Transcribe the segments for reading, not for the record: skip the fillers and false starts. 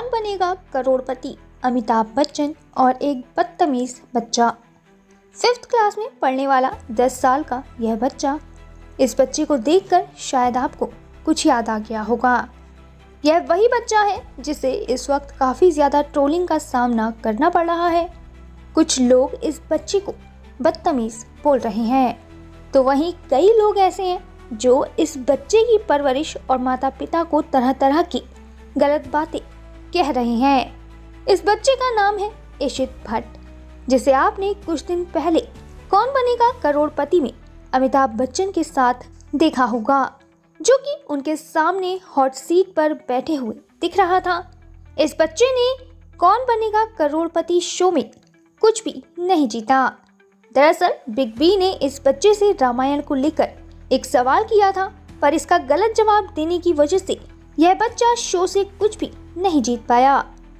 कौन बनेगा करोड़पति, अमिताभ बच्चन और एक बदतमीज बच्चा। 5th क्लास में पढ़ने वाला 10 साल का यह बच्चा, इस बच्चे को देखकर शायद आपको कुछ याद आ गया होगा। यह वही बच्चा है जिसे इस वक्त काफ़ी ज़्यादा ट्रोलिंग का सामना करना पड़ रहा है। कुछ लोग इस बच्चे को बदतमीज बोल रहे हैं, तो वहीं कई लोग ऐसे हैं जो इस बच्चे की परवरिश और माता पिता को तरह तरह की गलत बातें कह रहे हैं। इस बच्चे का नाम है इशित भट्ट, जिसे आपने कुछ दिन पहले कौन बनेगा करोड़पति में अमिताभ बच्चन के साथ देखा होगा, जो कि उनके सामने हॉट सीट पर बैठे हुए दिख रहा था। इस बच्चे ने कौन बनेगा करोड़पति शो में कुछ भी नहीं जीता। दरअसल बिग बी ने इस बच्चे से रामायण को लेकर एक सवाल किया था, पर इसका गलत जवाब देने की वजह से यह बच्चा शो से कुछ भी नहीं जीत पाया।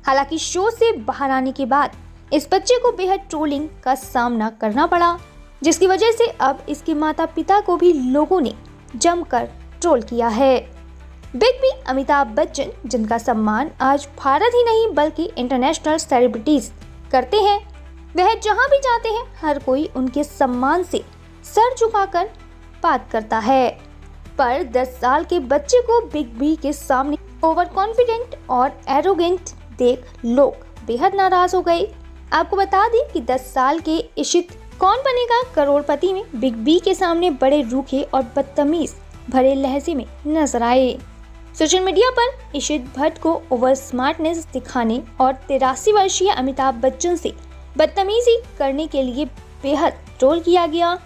हालांकि शो से बाहर आने के बाद इस बच्चे को बेहद ट्रोलिंग का सामना करना पड़ा, जिसकी वजह से अब इसके माता पिता को भी लोगों ने जमकर ट्रोल किया है। बिग बी अमिताभ बच्चन, जिनका सम्मान आज भारत ही नहीं बल्कि इंटरनेशनल सेलिब्रिटीज करते हैं, वह जहां भी जाते हैं हर कोई उनके सम्मान से सर झुकाकर बात करता है। पर 10 साल के बच्चे को बिग बी के सामने ओवर कॉन्फिडेंट और एरोगेंट देख लोग बेहद नाराज हो गए। आपको बता दें कि 10 साल के इशित कौन बनेगा करोड़पति में बिग बी के सामने बड़े रूखे और बदतमीज भरे लहजे में नजर आए। सोशल मीडिया पर इशित भट्ट को ओवर स्मार्टनेस दिखाने और 83 वर्षीय अमिताभ बच्चन से बदतमीजी करने के लिए बेहद ट्रोल किया गया।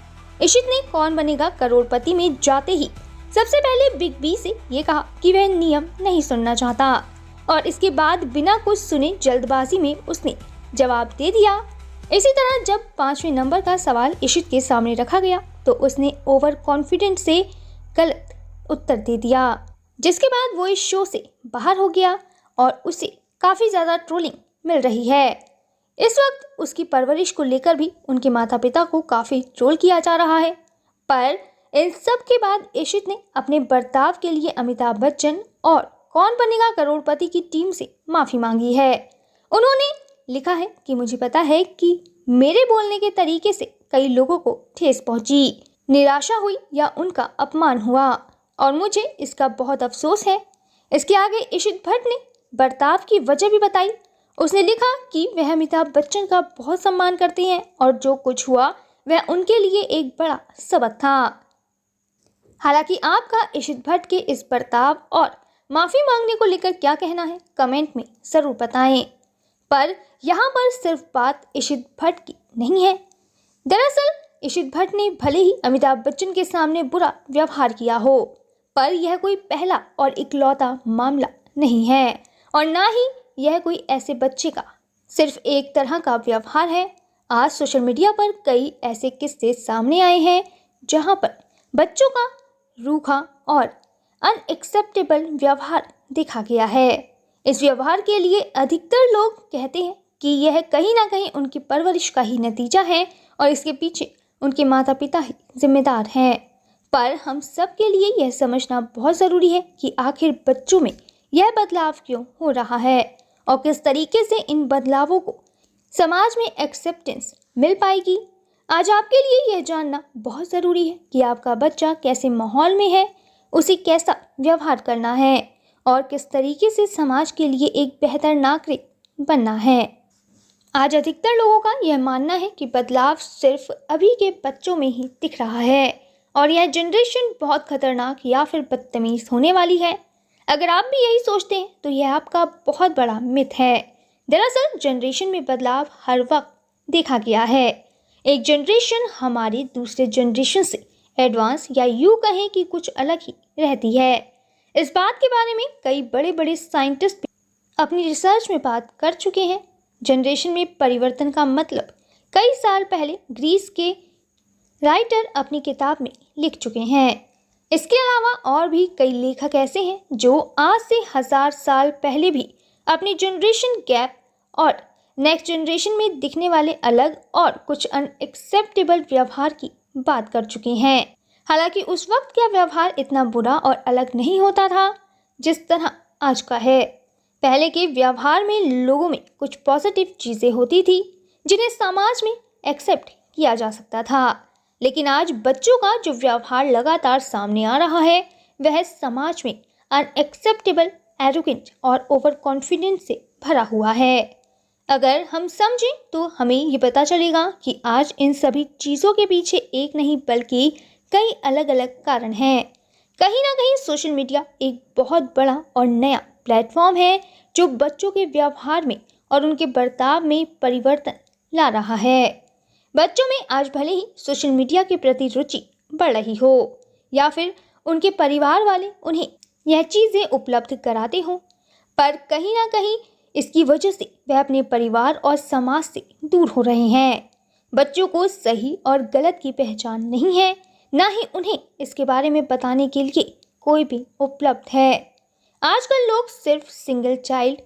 इशित ने कौन बनेगा करोड़पति में जाते ही सबसे पहले बिग बी से ये कहा कि वह नियम नहीं सुनना चाहता, और इसके बाद बिना कुछ सुने जल्दबाजी में उसने जवाब दे दिया। इसी तरह जब 5वें नंबर का सवाल इशित के सामने रखा गया तो उसने ओवर कॉन्फिडेंट से गलत उत्तर दे दिया, जिसके बाद वो इस शो से बाहर हो गया और उसे काफ़ी ज़्यादा ट्रोलिंग मिल रही है। इस वक्त उसकी परवरिश को लेकर भी उनके माता पिता को काफ़ी ट्रोल किया जा रहा है। पर इन सब के बाद इशित ने अपने बर्ताव के लिए अमिताभ बच्चन और कौन बनेगा करोड़पति की टीम से माफ़ी मांगी है। उन्होंने लिखा है कि मुझे पता है कि मेरे बोलने के तरीके से कई लोगों को ठेस पहुंची, निराशा हुई या उनका अपमान हुआ, और मुझे इसका बहुत अफसोस है। इसके आगे इशित भट्ट ने बर्ताव की वजह भी बताई। उसने लिखा कि वह अमिताभ बच्चन का बहुत सम्मान करते हैं और जो कुछ हुआ वह उनके लिए एक बड़ा सबक था। हालांकि आपका इशित भट्ट के इस बर्ताव और माफ़ी मांगने को लेकर क्या कहना है, कमेंट में ज़रूर बताएं। पर यहाँ पर सिर्फ बात इशित भट्ट की नहीं है। दरअसल इशित भट्ट ने भले ही अमिताभ बच्चन के सामने बुरा व्यवहार किया हो, पर यह कोई पहला और इकलौता मामला नहीं है, और ना ही यह कोई ऐसे बच्चे का सिर्फ एक तरह का व्यवहार है। आज सोशल मीडिया पर कई ऐसे किस्से सामने आए हैं जहां पर बच्चों का रूखा और अनएक्सेप्टेबल व्यवहार देखा गया है। इस व्यवहार के लिए अधिकतर लोग कहते हैं कि यह कहीं ना कहीं उनकी परवरिश का ही नतीजा है और इसके पीछे उनके माता पिता ही जिम्मेदार हैं। पर हम सब के लिए यह समझना बहुत ज़रूरी है कि आखिर बच्चों में यह बदलाव क्यों हो रहा है और किस तरीके से इन बदलावों को समाज में एक्सेप्टेंस मिल पाएगी। आज आपके लिए यह जानना बहुत ज़रूरी है कि आपका बच्चा कैसे माहौल में है, उसे कैसा व्यवहार करना है और किस तरीके से समाज के लिए एक बेहतर नागरिक बनना है। आज अधिकतर लोगों का यह मानना है कि बदलाव सिर्फ अभी के बच्चों में ही दिख रहा है और यह जनरेशन बहुत खतरनाक या फिर बदतमीज होने वाली है। अगर आप भी यही सोचते हैं तो यह आपका बहुत बड़ा मिथ है। दरअसल जनरेशन में बदलाव हर वक्त देखा गया है। एक जनरेशन हमारी दूसरे जनरेशन से एडवांस या यूँ कहें कि कुछ अलग ही रहती है। इस बात के बारे में कई बड़े बड़े साइंटिस्ट भी अपनी रिसर्च में बात कर चुके हैं। जनरेशन में परिवर्तन का मतलब कई साल पहले ग्रीस के राइटर अपनी किताब में लिख चुके हैं। इसके अलावा और भी कई लेखक ऐसे हैं जो आज से 1000 साल पहले भी अपनी जनरेशन गैप और नेक्स्ट जनरेशन में दिखने वाले अलग और कुछ अनएक्सेप्टेबल व्यवहार की बात कर चुके हैं। हालांकि उस वक्त का व्यवहार इतना बुरा और अलग नहीं होता था जिस तरह आज का है। पहले के व्यवहार में लोगों में कुछ पॉजिटिव चीज़ें होती थी जिन्हें समाज में एक्सेप्ट किया जा सकता था, लेकिन आज बच्चों का जो व्यवहार लगातार सामने आ रहा है वह समाज में अनएक्सेप्टेबल, एरोगेंट और ओवर कॉन्फिडेंस से भरा हुआ है। अगर हम समझें तो हमें ये पता चलेगा कि आज इन सभी चीज़ों के पीछे एक नहीं बल्कि कई अलग अलग कारण हैं। कहीं ना कहीं सोशल मीडिया एक बहुत बड़ा और नया प्लेटफॉर्म है जो बच्चों के व्यवहार में और उनके बर्ताव में परिवर्तन ला रहा है। बच्चों में आज भले ही सोशल मीडिया के प्रति रुचि बढ़ रही हो या फिर उनके परिवार वाले उन्हें यह चीज़ें उपलब्ध कराते हों, पर कहीं ना कहीं इसकी वजह से वह अपने परिवार और समाज से दूर हो रहे हैं। बच्चों को सही और गलत की पहचान नहीं है, ना ही उन्हें इसके बारे में बताने के लिए कोई भी उपलब्ध है। आजकल लोग सिर्फ सिंगल चाइल्ड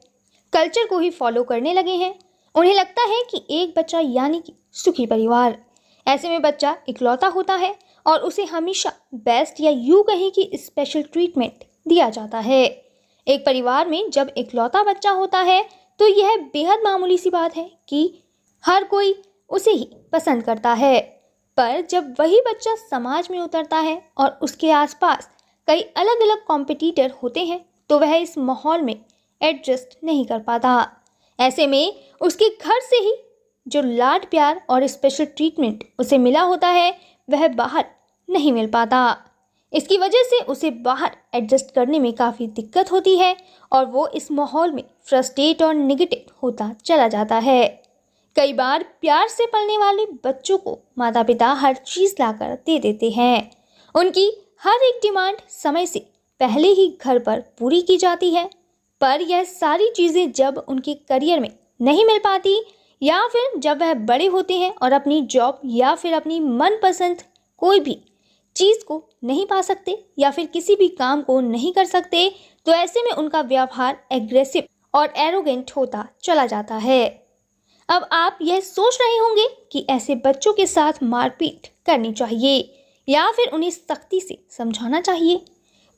कल्चर को ही फॉलो करने लगे हैं। उन्हें लगता है कि एक बच्चा यानी कि सुखी परिवार। ऐसे में बच्चा इकलौता होता है और उसे हमेशा बेस्ट या यूं कहें कि स्पेशल ट्रीटमेंट दिया जाता है। एक परिवार में जब इकलौता बच्चा होता है तो यह बेहद मामूली सी बात है कि हर कोई उसे ही पसंद करता है, पर जब वही बच्चा समाज में उतरता है और उसके आसपास कई अलग अलग कॉम्पिटिटर होते हैं तो वह इस माहौल में एडजस्ट नहीं कर पाता। ऐसे में उसके घर से ही जो लाड प्यार और स्पेशल ट्रीटमेंट उसे मिला होता है वह बाहर नहीं मिल पाता। इसकी वजह से उसे बाहर एडजस्ट करने में काफ़ी दिक्कत होती है और वो इस माहौल में फ्रस्ट्रेट और नेगेटिव होता चला जाता है। कई बार प्यार से पलने वाले बच्चों को माता पिता हर चीज़ लाकर दे देते हैं। उनकी हर एक डिमांड समय से पहले ही घर पर पूरी की जाती है, पर यह सारी चीज़ें जब उनके करियर में नहीं मिल पाती या फिर जब वह बड़े होते हैं और अपनी जॉब या फिर अपनी मनपसंद कोई भी चीज़ को नहीं पा सकते या फिर किसी भी काम को नहीं कर सकते, तो ऐसे में उनका व्यवहार एग्रेसिव और एरोगेंट होता चला जाता है। अब आप यह सोच रहे होंगे कि ऐसे बच्चों के साथ मारपीट करनी चाहिए या फिर उन्हें सख्ती से समझाना चाहिए,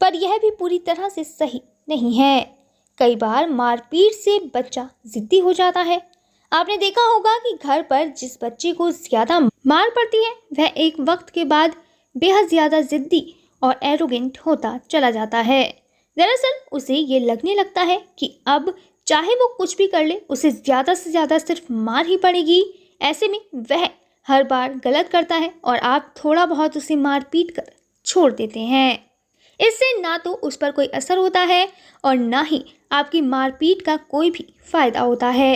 पर यह भी पूरी तरह से सही नहीं है। कई बार मारपीट से बच्चा जिद्दी हो जाता है। आपने देखा होगा कि घर पर जिस बच्चे को ज़्यादा मार पड़ती है वह एक वक्त के बाद बेहद ज़्यादा जिद्दी और एरोगेंट होता चला जाता है। दरअसल उसे ये लगने लगता है कि अब चाहे वो कुछ भी कर ले उसे ज़्यादा से ज़्यादा सिर्फ मार ही पड़ेगी। ऐसे में वह हर बार गलत करता है और आप थोड़ा बहुत उसे मार पीट कर छोड़ देते हैं। इससे ना तो उस पर कोई असर होता है और ना ही आपकी मारपीट का कोई भी फ़ायदा होता है।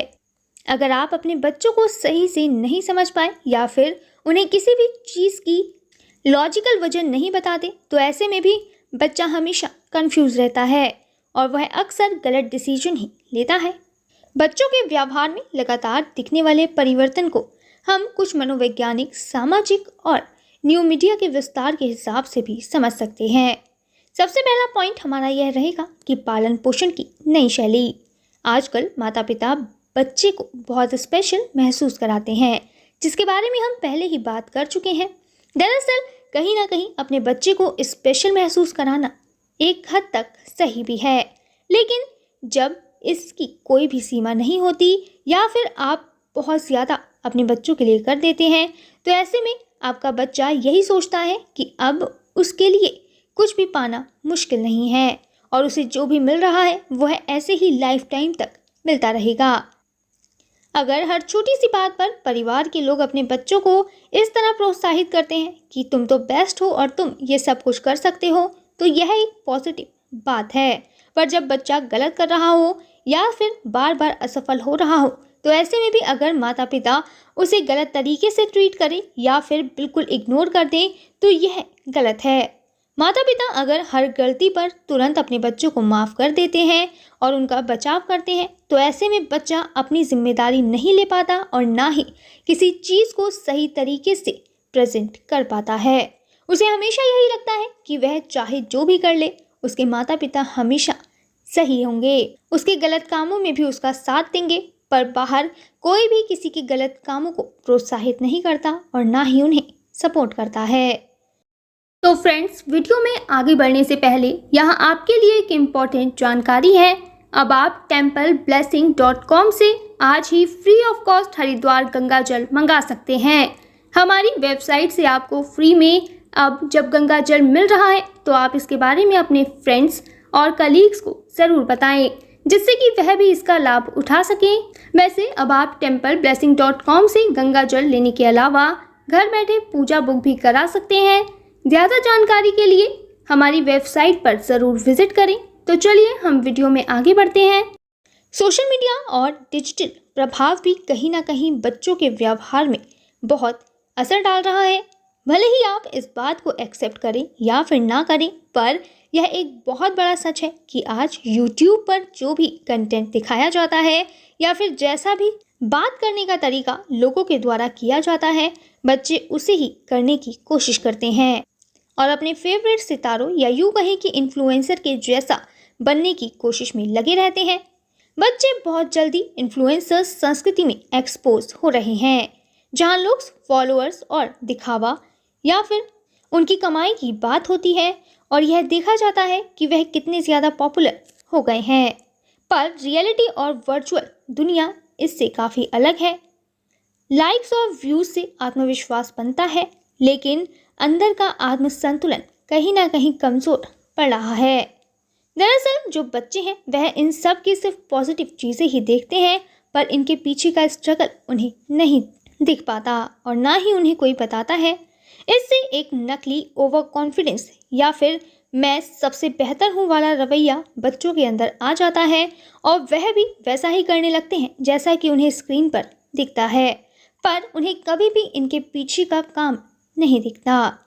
अगर आप अपने बच्चों को सही से नहीं समझ पाए या फिर उन्हें किसी भी चीज़ की लॉजिकल वजह नहीं बताते तो ऐसे में भी बच्चा हमेशा कंफ्यूज रहता है और वह अक्सर गलत डिसीजन ही लेता है। बच्चों के व्यवहार में लगातार दिखने वाले परिवर्तन को हम कुछ मनोवैज्ञानिक, सामाजिक और न्यू मीडिया के विस्तार के हिसाब से भी समझ सकते हैं। सबसे पहला पॉइंट हमारा यह रहेगा कि पालन पोषण की नई शैली। आजकल माता पिता बच्चे को बहुत स्पेशल महसूस कराते हैं, जिसके बारे में हम पहले ही बात कर चुके हैं। दरअसल कहीं ना कहीं अपने बच्चे को स्पेशल महसूस कराना एक हद तक सही भी है, लेकिन जब इसकी कोई भी सीमा नहीं होती या फिर आप बहुत ज़्यादा अपने बच्चों के लिए कर देते हैं तो ऐसे में आपका बच्चा यही सोचता है कि अब उसके लिए कुछ भी पाना मुश्किल नहीं है और उसे जो भी मिल रहा है वह ऐसे ही लाइफ टाइम तक मिलता रहेगा। अगर हर छोटी सी बात पर परिवार के लोग अपने बच्चों को इस तरह प्रोत्साहित करते हैं कि तुम तो बेस्ट हो और तुम ये सब कुछ कर सकते हो, तो यह एक पॉजिटिव बात है। पर जब बच्चा गलत कर रहा हो या फिर बार बार असफल हो रहा हो तो ऐसे में भी अगर माता पिता उसे गलत तरीके से ट्रीट करें या फिर बिल्कुल इग्नोर कर दें तो यह गलत है। माता पिता अगर हर गलती पर तुरंत अपने बच्चों को माफ़ कर देते हैं और उनका बचाव करते हैं तो ऐसे में बच्चा अपनी जिम्मेदारी नहीं ले पाता और ना ही किसी चीज़ को सही तरीके से प्रेजेंट कर पाता है। उसे हमेशा यही लगता है कि वह चाहे जो भी कर ले उसके माता पिता हमेशा सही होंगे, उसके गलत कामों में भी उसका साथ देंगे, पर बाहर कोई भी किसी के गलत कामों को प्रोत्साहित नहीं करता और ना ही उन्हें सपोर्ट करता है। तो फ्रेंड्स, वीडियो में आगे बढ़ने से पहले यहाँ आपके लिए एक इम्पॉर्टेंट जानकारी है। अब आप templeblessing.com से आज ही free of cost Haridwar Ganga जल मंगा सकते हैं। हमारी वेबसाइट से आपको फ्री में अब जब गंगा जल मिल रहा है तो आप इसके बारे में अपने फ्रेंड्स और कलीग्स को ज़रूर बताएं, जिससे कि वह भी इसका लाभ उठा सकें। वैसे अब आप templeblessing.com से गंगा जल लेने के अलावा घर बैठे पूजा बुक भी करा सकते हैं। ज़्यादा जानकारी के लिए हमारी वेबसाइट पर ज़रूर विजिट करें। तो चलिए हम वीडियो में आगे बढ़ते हैं। सोशल मीडिया और डिजिटल प्रभाव भी कहीं ना कहीं बच्चों के व्यवहार में बहुत असर डाल रहा है। भले ही आप इस बात को एक्सेप्ट करें या फिर ना करें, पर यह एक बहुत बड़ा सच है कि आज YouTube पर जो भी कंटेंट दिखाया जाता है या फिर जैसा भी बात करने का तरीका लोगों के द्वारा किया जाता है, बच्चे उसे ही करने की कोशिश करते हैं और अपने फेवरेट सितारों या यूँ कहें कि इन्फ्लुएंसर के जैसा बनने की कोशिश में लगे रहते हैं। बच्चे बहुत जल्दी इन्फ्लुएंसर्स संस्कृति में एक्सपोज हो रहे हैं, जहां लोग फॉलोअर्स और दिखावा या फिर उनकी कमाई की बात होती है और यह देखा जाता है कि वह कितने ज़्यादा पॉपुलर हो गए हैं। पर रियलिटी और वर्चुअल दुनिया इससे काफ़ी अलग है। लाइक्स और व्यूज़ से आत्मविश्वास बनता है, लेकिन अंदर का आत्मसंतुलन कहीं ना कहीं कमज़ोर पड़ रहा है। दरअसल जो बच्चे हैं वह इन सब की सिर्फ पॉजिटिव चीज़ें ही देखते हैं, पर इनके पीछे का स्ट्रगल उन्हें नहीं दिख पाता और ना ही उन्हें कोई बताता है। इससे एक नकली ओवर कॉन्फिडेंस या फिर मैं सबसे बेहतर हूँ वाला रवैया बच्चों के अंदर आ जाता है और वह भी वैसा ही करने लगते हैं जैसा कि उन्हें स्क्रीन पर दिखता है, पर उन्हें कभी भी इनके पीछे का काम नहीं दिखता।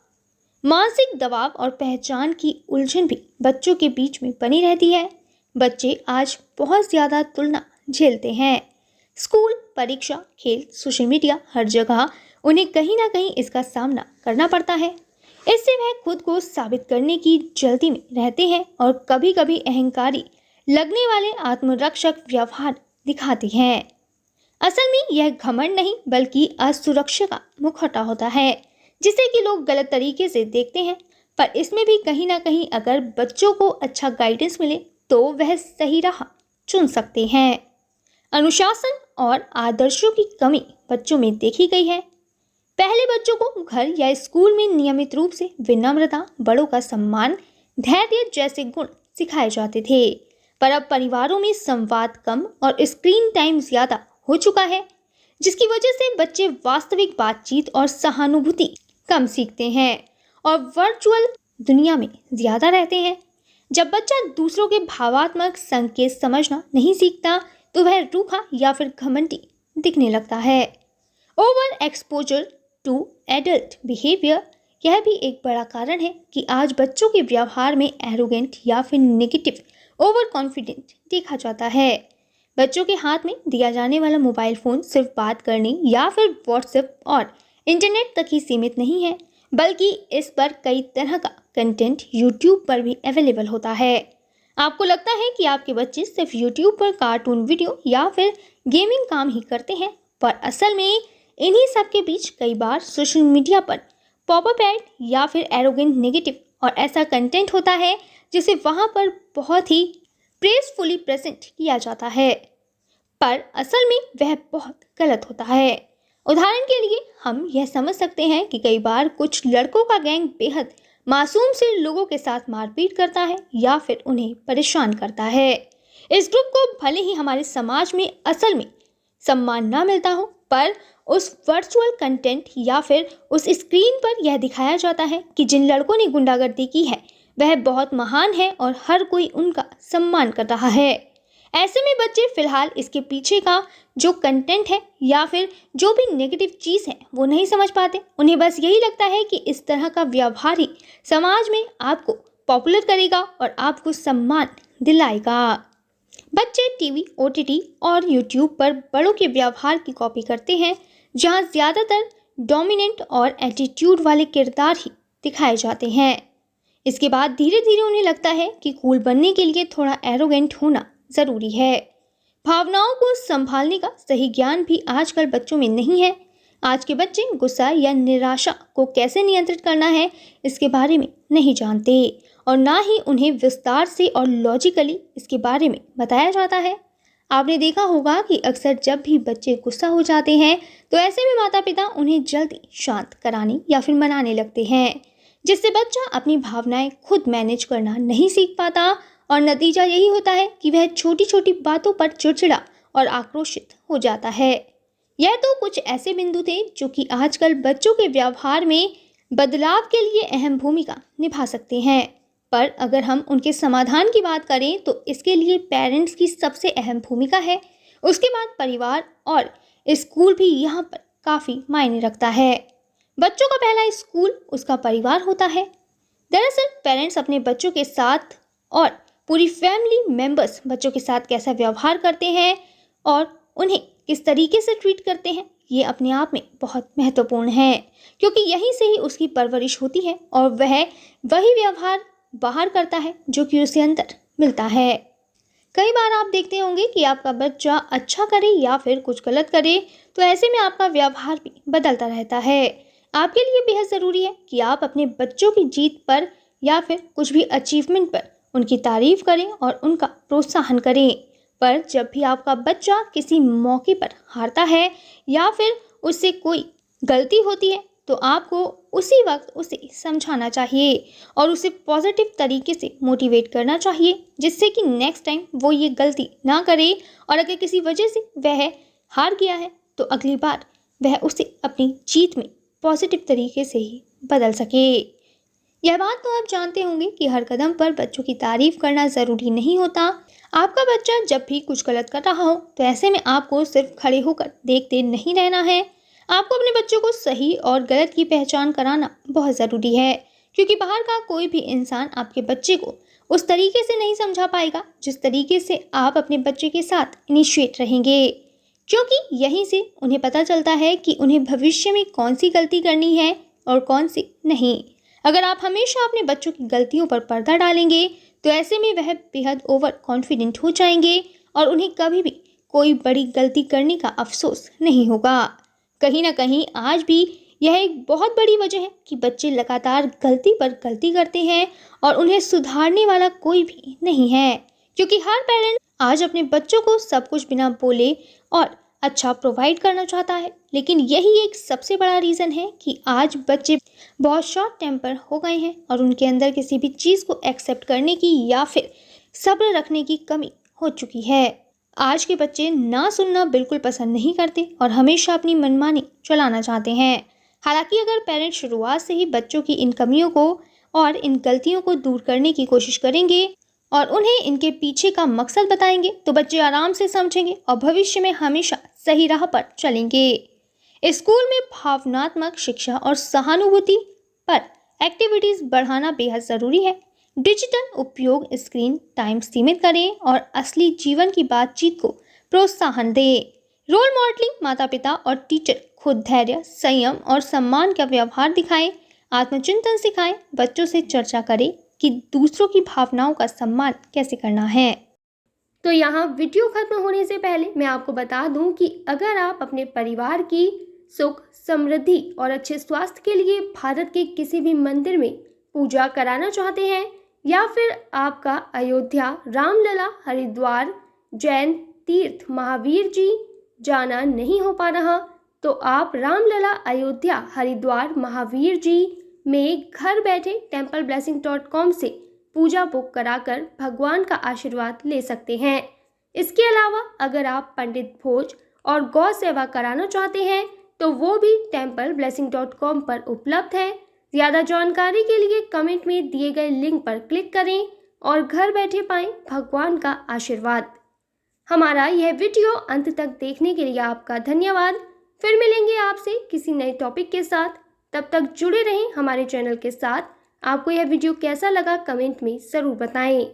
मानसिक दबाव और पहचान की उलझन भी बच्चों के बीच में बनी रहती है। बच्चे आज बहुत ज़्यादा तुलना झेलते हैं। स्कूल, परीक्षा, खेल, सोशल मीडिया, हर जगह उन्हें कहीं ना कहीं इसका सामना करना पड़ता है। इससे वह खुद को साबित करने की जल्दी में रहते हैं और कभी कभी अहंकारी लगने वाले आत्मरक्षक व्यवहार दिखाते हैं। असल में यह घमंड नहीं बल्कि असुरक्षा का मुखौटा होता है, जिसे कि लोग गलत तरीके से देखते हैं। पर इसमें भी कहीं ना कहीं अगर बच्चों को अच्छा गाइडेंस मिले तो वह सही राह चुन सकते हैं। अनुशासन और आदर्शों की कमी बच्चों में देखी गई है। पहले बच्चों को घर या स्कूल में नियमित रूप से विनम्रता, बड़ों का सम्मान, धैर्य जैसे गुण सिखाए जाते थे, पर अब परिवारों में संवाद कम और स्क्रीन टाइम ज़्यादा हो चुका है, जिसकी वजह से बच्चे वास्तविक बातचीत और सहानुभूति कम सीखते हैं और वर्चुअल दुनिया में ज़्यादा रहते हैं। जब बच्चा दूसरों के भावात्मक संकेत समझना नहीं सीखता तो वह रूखा या फिर घमंडी दिखने लगता है। Over exposure to adult behaviour, यह भी एक बड़ा कारण है कि आज बच्चों के व्यवहार में एरोगेंट या फिर नेगेटिव ओवर कॉन्फिडेंट देखा जाता है। बच्चों के हाथ में दिया जाने वाला मोबाइल फ़ोन सिर्फ बात करने या फिर व्हाट्सएप और इंटरनेट तक ही सीमित नहीं है, बल्कि इस पर कई तरह का कंटेंट यूट्यूब पर भी अवेलेबल होता है। आपको लगता है कि आपके बच्चे सिर्फ यूट्यूब पर कार्टून वीडियो या फिर गेमिंग काम ही करते हैं, पर असल में इन्हीं सब के बीच कई बार सोशल मीडिया पर पॉपअप ऐड या फिर एरोगेंट नेगेटिव और ऐसा कंटेंट होता है जिसे वहाँ पर बहुत ही प्रेसफुली प्रेजेंट किया जाता है, पर असल में वह बहुत गलत होता है। उदाहरण के लिए हम यह समझ सकते हैं कि कई बार कुछ लड़कों का गैंग बेहद मासूम से लोगों के साथ मारपीट करता है या फिर उन्हें परेशान करता है। इस ग्रुप को भले ही हमारे समाज में असल में सम्मान ना मिलता हो, पर उस वर्चुअल कंटेंट या फिर उस स्क्रीन पर यह दिखाया जाता है कि जिन लड़कों ने गुंडागर्दी की है वह बहुत महान है और हर कोई उनका सम्मान कर रहा है। ऐसे में बच्चे फिलहाल इसके पीछे का जो कंटेंट है या फिर जो भी नेगेटिव चीज़ है वो नहीं समझ पाते। उन्हें बस यही लगता है कि इस तरह का व्यवहार ही समाज में आपको पॉपुलर करेगा और आपको सम्मान दिलाएगा। बच्चे टीवी, OTT और यूट्यूब पर बड़ों के व्यवहार की कॉपी करते हैं, जहां ज़्यादातर डोमिनेंट और एटीट्यूड वाले किरदार ही दिखाए जाते हैं। इसके बाद धीरे धीरे उन्हें लगता है कि कूल बनने के लिए थोड़ा एरोगेंट होना ज़रूरी है। भावनाओं को संभालने का सही ज्ञान भी आजकल बच्चों में नहीं है। आज के बच्चे गुस्सा या निराशा को कैसे नियंत्रित करना है इसके बारे में नहीं जानते और ना ही उन्हें विस्तार से और लॉजिकली इसके बारे में बताया जाता है। आपने देखा होगा कि अक्सर जब भी बच्चे गुस्सा हो जाते हैं तो ऐसे में माता पिता उन्हें जल्दी शांत कराने या फिर मनाने लगते हैं, जिससे बच्चा अपनी भावनाएं खुद मैनेज करना नहीं सीख पाता और नतीजा यही होता है कि वह छोटी छोटी बातों पर चिड़चिड़ा और आक्रोशित हो जाता है। यह तो कुछ ऐसे बिंदु थे जो कि आजकल बच्चों के व्यवहार में बदलाव के लिए अहम भूमिका निभा सकते हैं, पर अगर हम उनके समाधान की बात करें तो इसके लिए पेरेंट्स की सबसे अहम भूमिका है। उसके बाद परिवार और स्कूल भी यहाँ पर काफ़ी मायने रखता है। बच्चों का पहला स्कूल उसका परिवार होता है। दरअसल पेरेंट्स अपने बच्चों के साथ और पूरी फैमिली मेंबर्स बच्चों के साथ कैसा व्यवहार करते हैं और उन्हें किस तरीके से ट्रीट करते हैं, ये अपने आप में बहुत महत्वपूर्ण है, क्योंकि यहीं से ही उसकी परवरिश होती है और वह वही व्यवहार बाहर करता है जो कि उसे अंदर मिलता है। कई बार आप देखते होंगे कि आपका बच्चा अच्छा करे या फिर कुछ गलत करे तो ऐसे में आपका व्यवहार भी बदलता रहता है। आपके लिए बेहद ज़रूरी है कि आप अपने बच्चों की जीत पर या फिर कुछ भी अचीवमेंट पर उनकी तारीफ करें और उनका प्रोत्साहन करें। पर जब भी आपका बच्चा किसी मौके पर हारता है या फिर उससे कोई गलती होती है तो आपको उसी वक्त उसे समझाना चाहिए और उसे पॉजिटिव तरीके से मोटिवेट करना चाहिए, जिससे कि नेक्स्ट टाइम वो ये गलती ना करे और अगर किसी वजह से वह हार गया है तो अगली बार वह उसे अपनी जीत में पॉजिटिव तरीके से ही बदल सके। यह बात तो आप जानते होंगे कि हर कदम पर बच्चों की तारीफ करना ज़रूरी नहीं होता। आपका बच्चा जब भी कुछ गलत कर रहा हो तो ऐसे में आपको सिर्फ खड़े होकर देखते नहीं रहना है। आपको अपने बच्चों को सही और गलत की पहचान कराना बहुत ज़रूरी है, क्योंकि बाहर का कोई भी इंसान आपके बच्चे को उस तरीके से नहीं समझा पाएगा जिस तरीके से आप अपने बच्चे के साथ इनिशिएट रहेंगे, क्योंकि यहीं से उन्हें पता चलता है कि उन्हें भविष्य में कौन सी गलती करनी है और कौन सी नहीं। अगर आप हमेशा अपने बच्चों की गलतियों पर पर्दा डालेंगे तो ऐसे में वह बेहद ओवर कॉन्फिडेंट हो जाएंगे और उन्हें कभी भी कोई बड़ी गलती करने का अफसोस नहीं होगा। कहीं ना कहीं आज भी यह एक बहुत बड़ी वजह है कि बच्चे लगातार गलती पर गलती करते हैं और उन्हें सुधारने वाला कोई भी नहीं है, क्योंकि हर पेरेंट आज अपने बच्चों को सब कुछ बिना बोले और अच्छा प्रोवाइड करना चाहता है, लेकिन यही एक सबसे बड़ा रीज़न है कि आज बच्चे बहुत शॉर्ट टेम्पर हो गए हैं और उनके अंदर किसी भी चीज़ को एक्सेप्ट करने की या फिर सब्र रखने की कमी हो चुकी है। आज के बच्चे ना सुनना बिल्कुल पसंद नहीं करते और हमेशा अपनी मनमानी चलाना चाहते हैं। हालांकि अगर पेरेंट्स शुरुआत से ही बच्चों की इन कमियों को और इन गलतियों को दूर करने की कोशिश करेंगे और उन्हें इनके पीछे का मकसद बताएंगे तो बच्चे आराम से समझेंगे और भविष्य में हमेशा सही राह पर चलेंगे। स्कूल में भावनात्मक शिक्षा और सहानुभूति पर एक्टिविटीज़ बढ़ाना बेहद ज़रूरी है। डिजिटल उपयोग, स्क्रीन टाइम सीमित करें और असली जीवन की बातचीत को प्रोत्साहन दें। रोल मॉडलिंग, माता पिता और टीचर खुद धैर्य, संयम और सम्मान का व्यवहार दिखाएं। आत्मचिंतन सिखाएं। बच्चों से चर्चा करें कि दूसरों की भावनाओं का सम्मान कैसे करना है। तो यहाँ वीडियो खत्म होने से पहले मैं आपको बता दूं कि अगर आप अपने परिवार की सुख, समृद्धि और अच्छे स्वास्थ्य के लिए भारत के किसी भी मंदिर में पूजा कराना चाहते हैं या फिर आपका अयोध्या, रामलला, हरिद्वार, जैन तीर्थ महावीर जी जाना नहीं हो पा रहा तो आप रामलला, अयोध्या, हरिद्वार, महावीर जी में घर बैठे templeblessing.com से पूजा बुक कराकर भगवान का आशीर्वाद ले सकते हैं। इसके अलावा अगर आप पंडित भोज और गौ सेवा कराना चाहते हैं तो वो भी templeblessing.com पर उपलब्ध है। ज़्यादा जानकारी के लिए कमेंट में दिए गए लिंक पर क्लिक करें और घर बैठे पाएं भगवान का आशीर्वाद। हमारा यह वीडियो अंत तक देखने के लिए आपका धन्यवाद। फिर मिलेंगे आपसे किसी नए टॉपिक के साथ। तब तक जुड़े रहें हमारे चैनल के साथ। आपको यह वीडियो कैसा लगा कमेंट में ज़रूर बताएं।